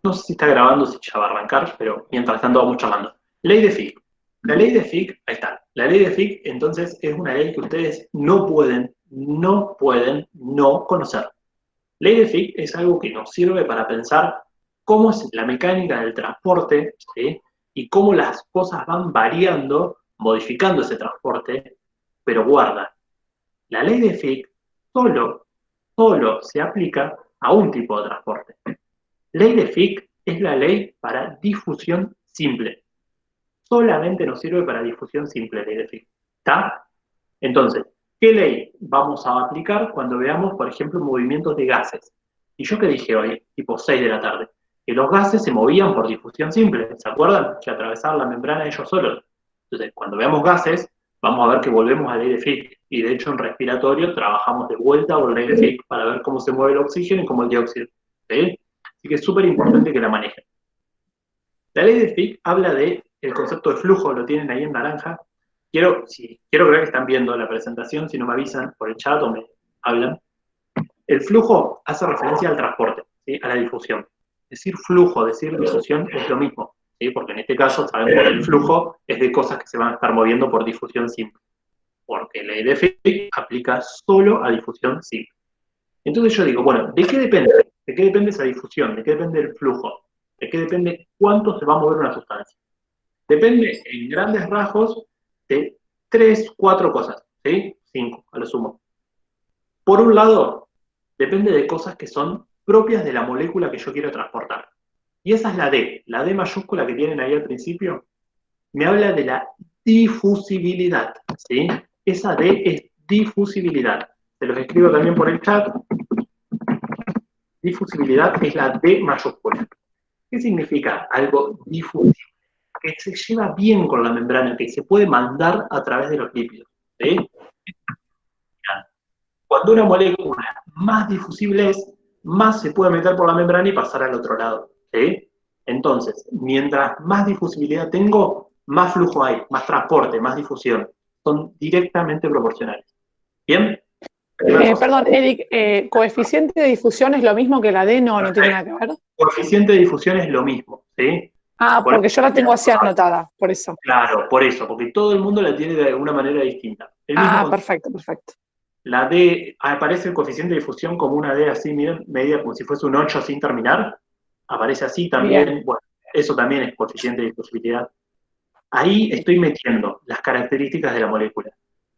No sé si está grabando, si ya va a arrancar, pero mientras tanto vamos charlando. Ley de Fick. La ley de Fick, ahí está. La ley de Fick, entonces, es una ley que ustedes no conocer. Ley de Fick es algo que nos sirve para pensar cómo es la mecánica del transporte, ¿sí? Y cómo las cosas van variando, modificando ese transporte, pero guarda, la ley de Fick solo se aplica a un tipo de transporte. Ley de Fick es la ley para difusión simple. Solamente nos sirve para difusión simple, ley de Fick. ¿Está? Entonces, ¿qué ley vamos a aplicar cuando veamos, por ejemplo, movimientos de gases? Y yo que dije hoy, tipo 6 de la tarde, que los gases se movían por difusión simple. ¿Se acuerdan? Que atravesaban la membrana ellos solos. Entonces, cuando veamos gases, vamos a ver que volvemos a ley de Fick. Y de hecho, en respiratorio trabajamos de vuelta por ley de Fick para ver cómo se mueve el oxígeno y cómo el dióxido. ¿Sí? Así que es súper importante que la manejen. La ley de Fick habla de el concepto de flujo, lo tienen ahí en naranja. Quiero creer que están viendo la presentación, si no me avisan por el chat o me hablan. El flujo hace referencia al transporte, ¿sí? A la difusión. Decir flujo, decir difusión es lo mismo, ¿sí? Porque en este caso sabemos que el flujo es de cosas que se van a estar moviendo por difusión simple, porque la ley de Fick aplica solo a difusión simple. Entonces yo digo, bueno, ¿de qué depende? ¿De qué depende esa difusión? ¿De qué depende el flujo? ¿De qué depende cuánto se va a mover una sustancia? Depende, en grandes rasgos, de 3, 4 cosas, ¿sí? 5, a lo sumo. Por un lado, depende de cosas que son propias de la molécula que yo quiero transportar. Y esa es la D mayúscula que tienen ahí al principio, me habla de la difusibilidad, ¿sí? Esa D es difusibilidad. Se los escribo también por el chat. Difusibilidad es la D mayúscula. ¿Qué significa algo difusible? Que se lleva bien con la membrana, que se puede mandar a través de los lípidos. ¿Sí? Cuando una molécula más difusible es, más se puede meter por la membrana y pasar al otro lado. ¿Sí? Entonces, mientras más difusibilidad tengo, más flujo hay, más transporte, más difusión. Son directamente proporcionales. ¿Bien? Perdón, Eric, ¿coeficiente de difusión es lo mismo que la D? No tiene nada que ver. Coeficiente de difusión es lo mismo. ¿Sí? Porque yo la tengo así anotada, por eso. Claro, por eso, porque todo el mundo la tiene de alguna manera distinta. El mismo Perfecto. La D, aparece el coeficiente de difusión como una D así, miren, medida como si fuese un 8 sin terminar. Aparece así también. Bien. Bueno, eso también es coeficiente de difusibilidad. Ahí estoy metiendo las características de la molécula.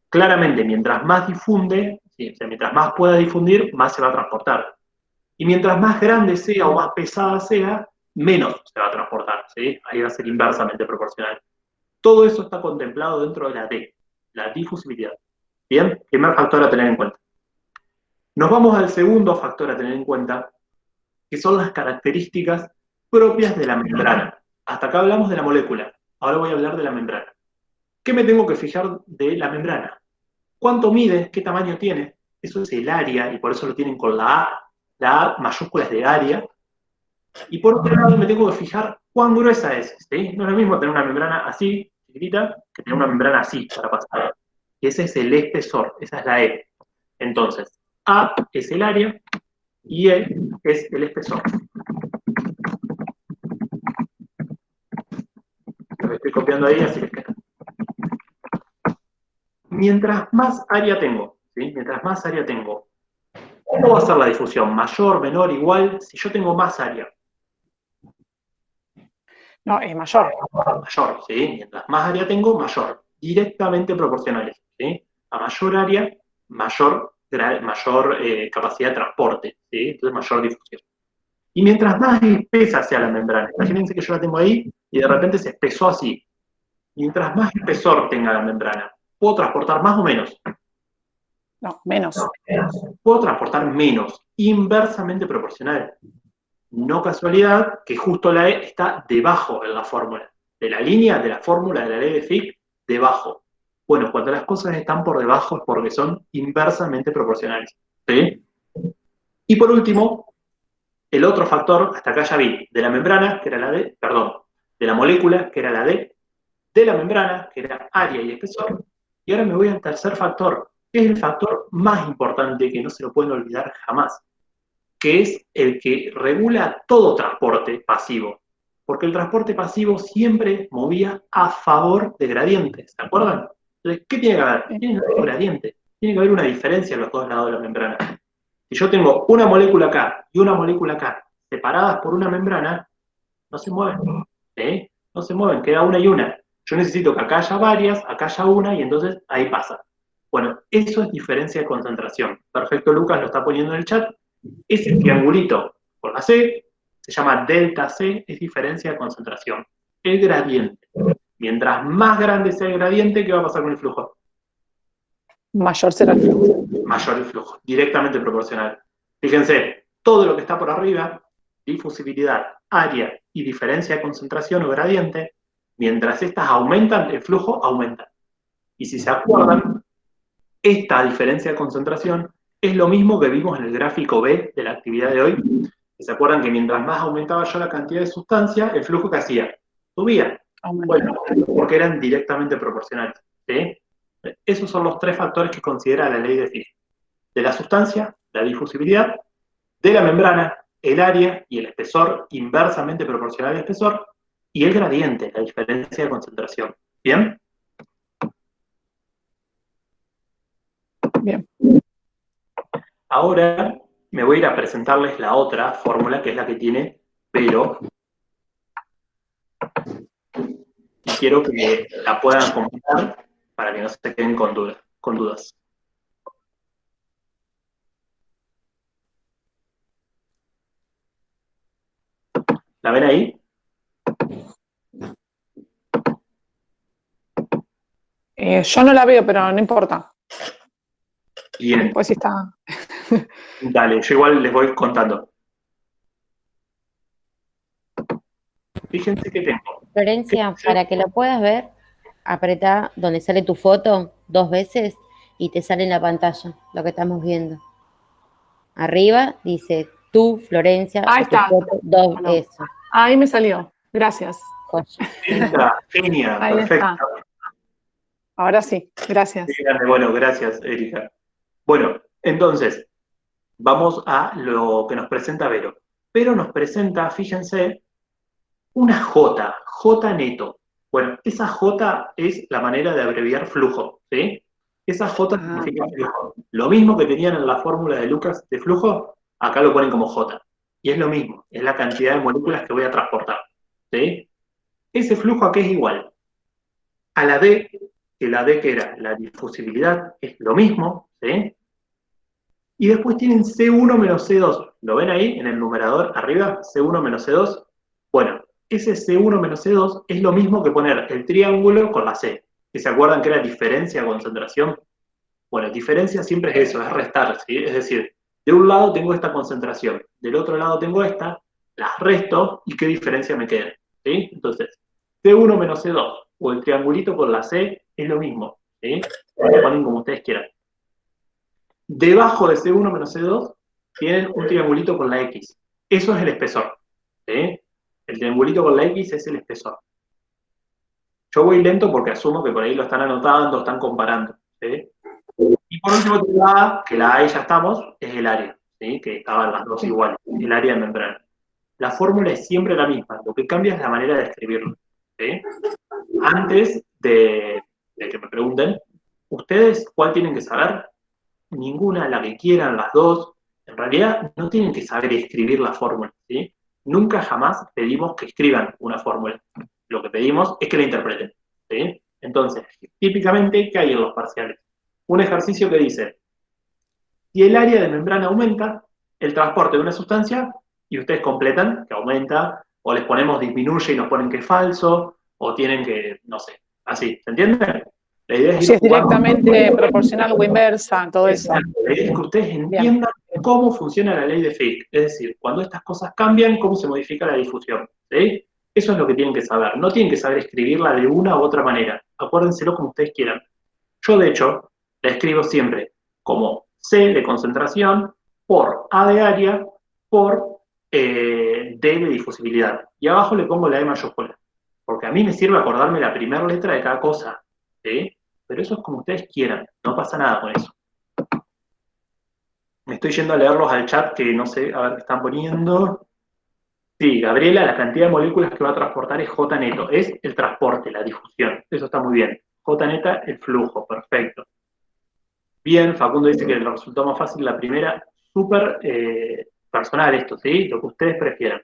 Claramente, mientras más difunde, ¿sí? O sea, mientras más pueda difundir, más se va a transportar. Y mientras más grande sea o más pesada sea, menos se va a transportar. ¿Sí? Ahí va a ser inversamente proporcional. Todo eso está contemplado dentro de la D, la difusibilidad. Bien, primer factor a tener en cuenta. Nos vamos al segundo factor a tener en cuenta, que son las características propias de la membrana. Hasta acá hablamos de la molécula, ahora voy a hablar de la membrana. ¿Qué me tengo que fijar de la membrana? ¿Cuánto mide? ¿Qué tamaño tiene? Eso es el área, y por eso lo tienen con la A. La A mayúscula es de área. Y por otro lado me tengo que fijar cuán gruesa es. ¿Sí? No es lo mismo tener una membrana así, chiquitita, que tener una membrana así para pasar. Y ese es el espesor, esa es la E. Entonces, A es el área y E es el espesor. Lo estoy copiando ahí, así que queda. Mientras más área tengo, ¿sí? Mientras más área tengo, ¿cómo va a ser la difusión? ¿Mayor, menor, igual? Si yo tengo más área. No, es mayor. Mayor, ¿sí? Mientras más área tengo, mayor. Directamente proporcionales, ¿sí? A mayor área, mayor capacidad de transporte, ¿sí? Entonces mayor difusión. Y mientras más espesa sea la membrana, imagínense que yo la tengo ahí y de repente se espesó así. Mientras más espesor tenga la membrana, ¿puedo transportar más o menos? No, menos. Puedo transportar menos, inversamente proporcional. No casualidad que justo la E está debajo en la fórmula. De la línea de la fórmula de la ley de Fick, debajo. Bueno, cuando las cosas están por debajo es porque son inversamente proporcionales. ¿Sí? Y por último, el otro factor, hasta acá ya vi, de la membrana, que era la D, perdón, de la molécula, que era la D, de la membrana, que era área y espesor, y ahora me voy al tercer factor, que es el factor más importante que no se lo pueden olvidar jamás. que es el que regula todo transporte pasivo. Porque el transporte pasivo siempre movía a favor de gradientes, ¿se acuerdan? Entonces, ¿qué tiene que haber? Tiene que haber un gradiente, tiene que haber una diferencia en los dos lados de la membrana. Si yo tengo una molécula acá y una molécula acá, separadas por una membrana, no se mueven, ¿sí? No se mueven, queda una y una. Yo necesito que acá haya varias, acá haya una, y entonces ahí pasa. Bueno, eso es diferencia de concentración. Perfecto, Lucas lo está poniendo en el chat. Ese triangulito por la C se llama delta C, es diferencia de concentración. El gradiente. Mientras más grande sea el gradiente, ¿qué va a pasar con el flujo? Mayor será el flujo. Mayor el flujo, directamente proporcional. Fíjense, todo lo que está por arriba, difusibilidad, área y diferencia de concentración o gradiente, mientras estas aumentan, el flujo aumenta. Y si se acuerdan, esta diferencia de concentración es lo mismo que vimos en el gráfico B de la actividad de hoy. ¿Se acuerdan que mientras más aumentaba yo la cantidad de sustancia, el flujo que hacía? Subía. Bueno, porque eran directamente proporcionales. ¿Sí? Esos son los tres factores que considera la ley de Fick. De la sustancia, la difusibilidad, de la membrana, el área y el espesor inversamente proporcional al espesor, y el gradiente, la diferencia de concentración. ¿Bien? Bien. Ahora me voy a ir a presentarles la otra fórmula, que es la que tiene pero, y quiero que la puedan comentar para que no se queden con dudas. ¿La ven ahí? Yo no la veo, pero no importa. Bien. Pues sí está. Dale, yo igual les voy contando. Fíjense que tengo. Florencia, para que lo puedas ver, apretá donde sale tu foto 2 veces y te sale en la pantalla lo que estamos viendo. Arriba dice tú, Florencia, Ahí tu está. foto, 2 Bueno, eso. ahí me salió. Gracias. Erika, genia, Ahí perfecto. está. Ahora sí, gracias. Bueno, gracias, Erika. Bueno, entonces, vamos a lo que nos presenta Vero. Vero nos presenta, fíjense, una J neto. Bueno, esa J es la manera de abreviar flujo, ¿sí? Esa J significa flujo. Lo mismo que tenían en la fórmula de Lucas de flujo, acá lo ponen como J. Y es lo mismo, es la cantidad de moléculas que voy a transportar, ¿sí? Ese flujo aquí es igual a la D, que la D que era la difusibilidad, es lo mismo, ¿sí? Y después tienen C1 menos C2. ¿Lo ven ahí en el numerador arriba? C1 menos C2. Bueno, ese C1 menos C2 es lo mismo que poner el triángulo con la C. ¿Que se acuerdan que era diferencia de concentración? Bueno, diferencia siempre es eso, es restar, ¿sí? Es decir, de un lado tengo esta concentración, del otro lado tengo esta, las resto y qué diferencia me queda, ¿sí? Entonces, C1 menos C2 o el triangulito con la C es lo mismo, ¿sí? Lo ponen como ustedes quieran. Debajo de C1 menos C2 tienen un triangulito con la X. Eso es el espesor, ¿sí? El triangulito con la X es el espesor. Yo voy lento porque asumo que por ahí lo están anotando, están comparando, ¿sí? Y por último, la A, que la A ya estamos, es el área, ¿sí? Que estaban las dos iguales, el área de membrana. La fórmula es siempre la misma, lo que cambia es la manera de escribirlo, ¿sí? Antes de que me pregunten, ¿ustedes cuál tienen que saber? Ninguna, la que quieran, las dos. En realidad no tienen que saber escribir la fórmula, ¿sí? Nunca jamás pedimos que escriban una fórmula. Lo que pedimos es que la interpreten, ¿sí? Entonces, típicamente, ¿qué hay en los parciales? Un ejercicio que dice, si el área de membrana aumenta, el transporte de una sustancia, y ustedes completan que aumenta, o les ponemos disminuye y nos ponen que es falso, o tienen que, no sé, así, ¿se entiende? La idea es Si ir es jugando. directamente proporcional o inversa, todo eso. Exacto. La idea es que ustedes entiendan cómo funciona la ley de Fick. Es decir, cuando estas cosas cambian, cómo se modifica la difusión. ¿Sí? Eso es lo que tienen que saber. No tienen que saber escribirla de una u otra manera. Acuérdenselo como ustedes quieran. Yo, de hecho, la escribo siempre como C de concentración por A de área por D de difusibilidad. Y abajo le pongo la E mayúscula. Porque a mí me sirve acordarme la primera letra de cada cosa. ¿Sí? Pero eso es como ustedes quieran. No pasa nada con eso. Me estoy yendo a leerlos al chat que no sé, a ver qué están poniendo. Sí, Gabriela, la cantidad de moléculas que va a transportar es J neto. Es el transporte, la difusión. Eso está muy bien. J neta, el flujo. Perfecto. Bien, Facundo dice que el resultado más fácil, la primera, súper personal esto, ¿sí? Lo que ustedes prefieran.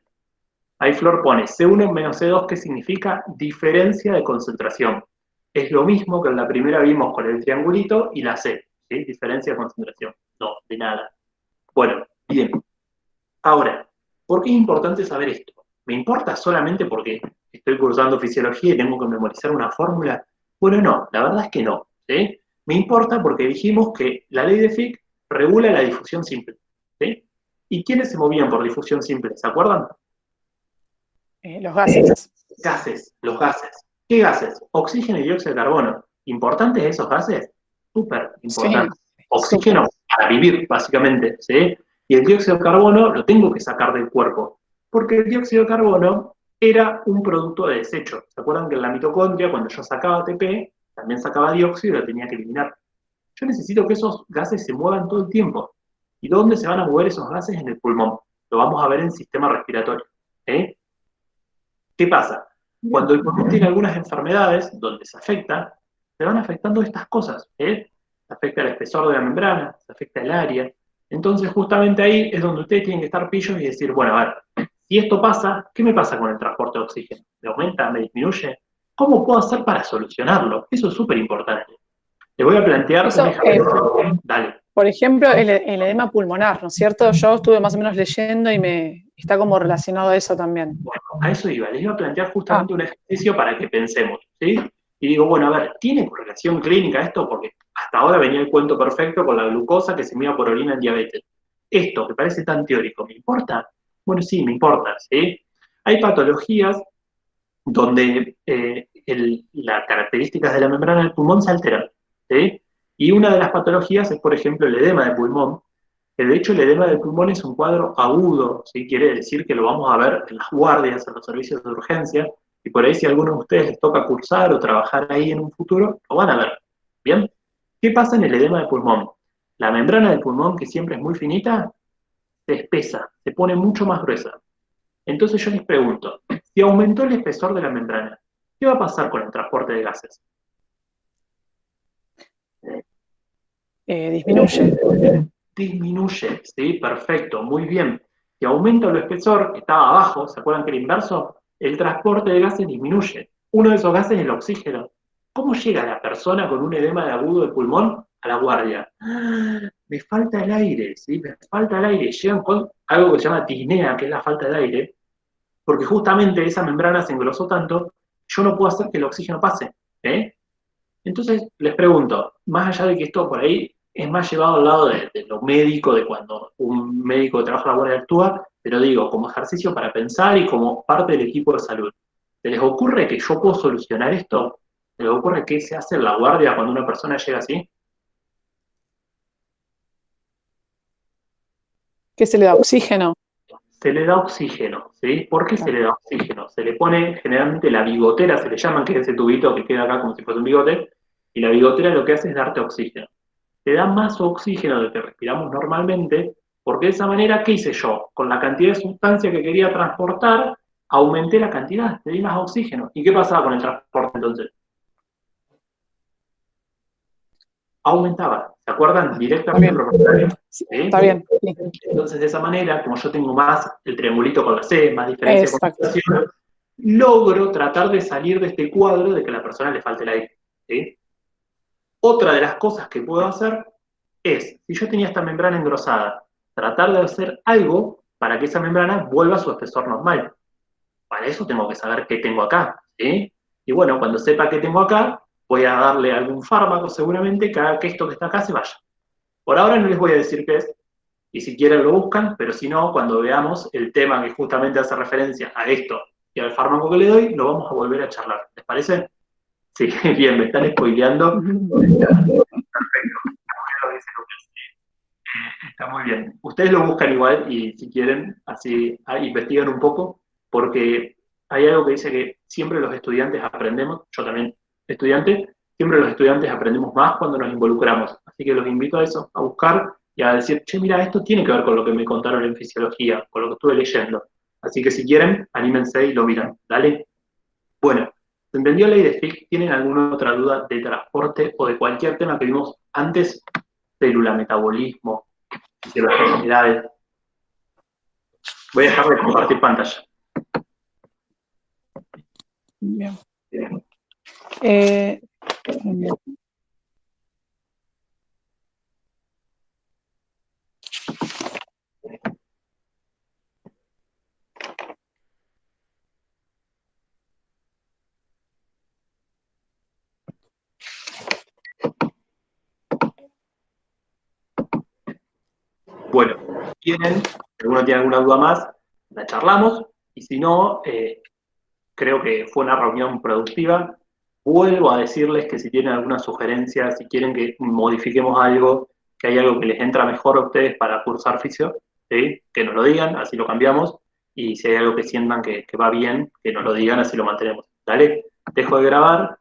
Ahí Flor pone C1 menos C2, ¿qué significa? Diferencia de concentración. Es lo mismo que en la primera vimos con el triangulito y la C, ¿sí? Diferencia de concentración. No, de nada. Bueno, bien. Ahora, ¿por qué es importante saber esto? ¿Me importa solamente porque estoy cursando fisiología y tengo que memorizar una fórmula? Bueno, no, la verdad es que no, ¿sí? Me importa porque dijimos que la ley de Fick regula la difusión simple, ¿sí? ¿Y quiénes se movían por difusión simple? ¿Se acuerdan? Los gases. Gases, los gases. ¿Qué gases? Oxígeno y dióxido de carbono. ¿Importantes esos gases? Súper Sí, importantes. súper. Oxígeno para vivir, básicamente, ¿sí? Y el dióxido de carbono lo tengo que sacar del cuerpo, porque el dióxido de carbono era un producto de desecho. ¿Se acuerdan que en la mitocondria, cuando yo sacaba ATP, también sacaba dióxido y lo tenía que eliminar? Yo necesito que esos gases se muevan todo el tiempo. ¿Y dónde se van a mover esos gases? En el pulmón. Lo vamos a ver en el sistema respiratorio. ¿Eh? ¿Qué pasa? Cuando el pulmón tiene algunas enfermedades donde se afecta, se van afectando estas cosas. Se afecta el espesor de la membrana, se afecta el área. Entonces, justamente ahí es donde ustedes tienen que estar pillos y decir, bueno, a ver, si esto pasa, ¿qué me pasa con el transporte de oxígeno? ¿Me aumenta? ¿Me disminuye? ¿Cómo puedo hacer para solucionarlo? Eso es súper importante. Les voy a plantear un Eso, ejemplo. Dale. por ejemplo, el edema pulmonar, ¿no es cierto? Yo estuve más o menos leyendo y me está como relacionado a eso también. Bueno, a eso iba. Les iba a plantear Ah, justamente un ejercicio para que pensemos, ¿sí? Y digo, bueno, a ver, ¿tiene correlación clínica esto? Porque hasta ahora venía el cuento perfecto con la glucosa que se mide por orina en diabetes. Esto, que parece tan teórico, ¿me importa? Bueno, sí, me importa, ¿sí? Hay patologías donde las características de la membrana del pulmón se alteran, ¿sí? Y una de las patologías es, por ejemplo, el edema de pulmón, que de hecho el edema del pulmón es un cuadro agudo, ¿sí? Quiere decir que lo vamos a ver en las guardias, en los servicios de urgencia, y por ahí si a alguno de ustedes les toca cursar o trabajar ahí en un futuro, lo van a ver, ¿bien? ¿Qué pasa en el edema de pulmón? La membrana del pulmón, que siempre es muy finita, se espesa, se pone mucho más gruesa. Entonces yo les pregunto, si aumentó el espesor de la membrana, ¿qué va a pasar con el transporte de gases? disminuye. Disminuye, ¿sí? Perfecto, muy bien. Si aumenta el espesor, que estaba abajo, ¿se acuerdan que era inverso? El transporte de gases disminuye. Uno de esos gases es el oxígeno. ¿Cómo llega la persona con un edema de agudo de pulmón a la guardia? Me falta el aire, ¿sí? Me falta el aire. Llegan con algo que se llama disnea, que es la falta de aire, porque justamente esa membrana se engrosó tanto, yo no puedo hacer que el oxígeno pase. ¿Eh? Entonces, les pregunto, más allá de que esto por ahí es más llevado al lado de lo médico, de cuando un médico que trabaja en la guardia actúa, pero digo, como ejercicio para pensar y como parte del equipo de salud, ¿se les ocurre que yo puedo solucionar esto? ¿Se les ocurre qué se hace en la guardia cuando una persona llega así? ¿Qué se le da oxígeno? Se le da oxígeno, ¿sí? ¿Por qué se Claro. le da oxígeno? Se le pone generalmente la bigotera, se le llaman, que es ese tubito que queda acá como si fuese un bigote, y la bigotera lo que hace es darte oxígeno. Te da más oxígeno del que respiramos normalmente, porque de esa manera, ¿qué hice yo? Con la cantidad de sustancia que quería transportar, aumenté la cantidad, te di más oxígeno. ¿Y qué pasaba con el transporte entonces? Aumentaba, ¿se acuerdan? Está Directamente bien. proporcional. Sí, ¿Sí? está bien. Sí. Entonces, de esa manera, como yo tengo más el triangulito con la C, más diferencia de Exacto. concentración, logro tratar de salir de este cuadro de que a la persona le falte el aire. ¿Sí? Otra de las cosas que puedo hacer es, si yo tenía esta membrana engrosada, tratar de hacer algo para que esa membrana vuelva a su espesor normal. Para eso tengo que saber qué tengo acá, ¿sí? Y bueno, cuando sepa qué tengo acá, voy a darle algún fármaco seguramente que haga que esto que está acá se vaya. Por ahora no les voy a decir qué es, y si quieren lo buscan, pero si no, cuando veamos el tema que justamente hace referencia a esto y al fármaco que le doy, lo vamos a volver a charlar. ¿Les parece? Sí, bien, me están spoileando. Está muy bien. Ustedes lo buscan igual y si quieren, así investigan un poco, porque hay algo que dice que siempre los estudiantes aprendemos, yo también estudiante, siempre los estudiantes aprendemos más cuando nos involucramos. Así que los invito a eso, a buscar y a decir, che, mira, esto tiene que ver con lo que me contaron en fisiología, con lo que estuve leyendo. Así que si quieren, anímense y lo miran. ¿Dale? Bueno, ¿se entendió ley de Fick? ¿Tienen alguna otra duda de transporte o de cualquier tema que vimos antes? Célula, metabolismo, fisiología. Voy a dejar de compartir pantalla. Bien. Bien. Bueno, si alguno tiene alguna duda más, la charlamos, y si no, creo que fue una reunión productiva. Vuelvo a decirles que si tienen alguna sugerencia, si quieren que modifiquemos algo, que hay algo que les entra mejor a ustedes para cursar fisio, ¿sí? Que nos lo digan, así lo cambiamos, y si hay algo que sientan que va bien, que nos lo digan, así lo mantenemos. Dale, dejo de grabar.